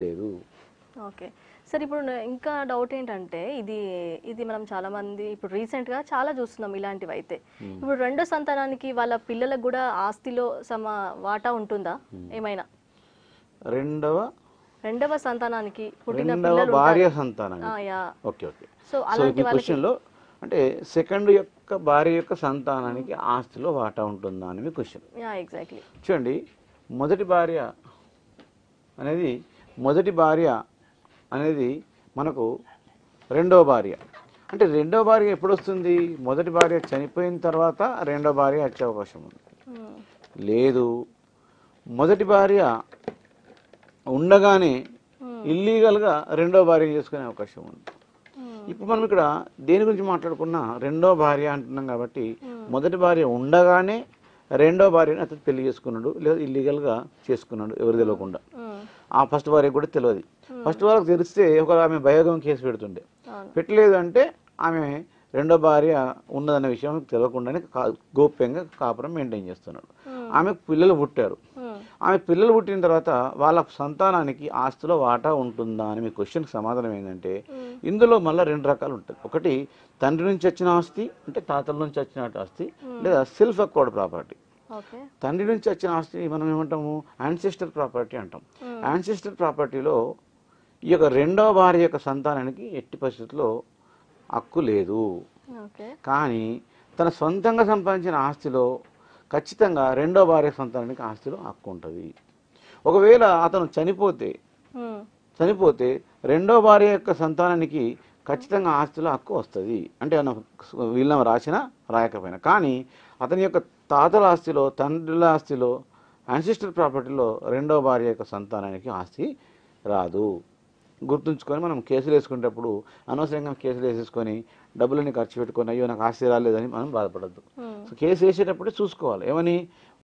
లేదు. ఓకే. సరే ఇప్పుడు ఇంకా డౌట్ ఏంటంటే ఇది మనం చాలామంది ఇప్పుడు రీసెంట్‌గా చాలా చూస్తున్నాం ఇలాంటివైతే. ఇప్పుడు రెండో సంతానానికి వాళ్ళ పిల్లలకు గూడా ఆస్తిలో వాటా ఉంటుందా ఏమైనా? రెండవ రెండవ సంతానానికి పుట్టిన రెండవ పిల్లలు భార్య ఉంటారు. సంతానానికి. Yeah! Okay. Okay. So so అలాంటి మీ వాళ్ళకి క్వెషన్‌లో అంటే సెకండ్ యొక్క భార్య యొక్క సంతానానికి ఆస్తిలో వాటా ఉంటుందా అని మీ క్వెషన్. యాహ్! ఎగ్జాక్ట్‌లీ. చూడండి, మొదటి భార్య అనేది మొదటి భార్య అనేది మనకు రెండవ భార్య. అంటే రెండవ భార్య ఎప్పుడొస్తుంది? మొదటి భార్య చనిపోయిన తర్వాత రెండవ భార్య వచ్చే అవకాశం ఉంది. లేదు, మొదటి భార్య ఉండగానే ఇల్లీగల్గా రెండో భార్య చేసుకునే అవకాశం ఉంది. ఇప్పుడు మనం ఇక్కడ దేని గురించి మాట్లాడుకున్నా రెండో భార్య అంటున్నాం కాబట్టి మొదటి భార్య ఉండగానే రెండో భార్యని అతను పెళ్లి చేసుకున్నాడు, లేదా ఇల్లీగల్గా చేసుకున్నాడు ఎవరు తెలియకుండా. ఆ ఫస్ట్ భార్య కూడా తెలియదు. ఫస్ట్ భార్యకు తెలిస్తే ఒక ఆమె భయోగం కేసు పెడుతుండే. పెట్టలేదు అంటే ఆమె రెండో భార్య ఉన్నదన్న విషయం తెలియకుండానే గోప్యంగా కాపురం మెయింటైన్ చేస్తున్నాడు. ఆమెకు పిల్లలు పుట్టారు. ఆమె పిల్లలు పుట్టిన తర్వాత వాళ్ళ సంతానానికి ఆస్తిలో వాటా ఉంటుందా అని మీ క్వశ్చన్కి సమాధానం ఏంటంటే ఇందులో మళ్ళీ రెండు రకాలు ఉంటుంది. ఒకటి తండ్రి నుంచి వచ్చిన ఆస్తి, అంటే తాతల నుంచి వచ్చిన ఆస్తి, లేదా సెల్ఫ్ అక్వర్డ్ ప్రాపర్టీ. తండ్రి నుంచి వచ్చిన ఆస్తి మనం ఏమంటాము? యాన్సెస్టర్ ప్రాపర్టీ అంటాం. యాన్సెస్టర్ ప్రాపర్టీలో ఈ యొక్క రెండవ భార్య యొక్క సంతానానికి ఎట్టి పరిస్థితుల్లో హక్కు లేదు. కానీ తన సొంతంగా సంపాదించిన ఆస్తిలో ఖచ్చితంగా రెండో భార్య సంతానానికి ఆస్తిలో హక్కు ఉంటుంది. ఒకవేళ అతను చనిపోతే రెండో భార్య యొక్క సంతానానికి ఖచ్చితంగా ఆస్తిలో హక్కు వస్తుంది. అంటే వీళ్ళ రాసినా రాయకపోయినా. కానీ అతని యొక్క తాతల ఆస్తిలో, తండ్రుల ఆస్తిలో, యాన్సిస్టర్ ప్రాపర్టీలో రెండో భార్య యొక్క సంతానానికి ఆస్తి రాదు. గుర్తుంచుకొని మనం కేసులు వేసుకునేటప్పుడు అనవసరంగా కేసులు వేసేసుకొని డబ్బులని ఖర్చు పెట్టుకొని అయ్యో నాకు ఆస్తి రాలేదని మనం బాధపడద్దు. సో కేసు వేసేటప్పుడే చూసుకోవాలి ఏమని,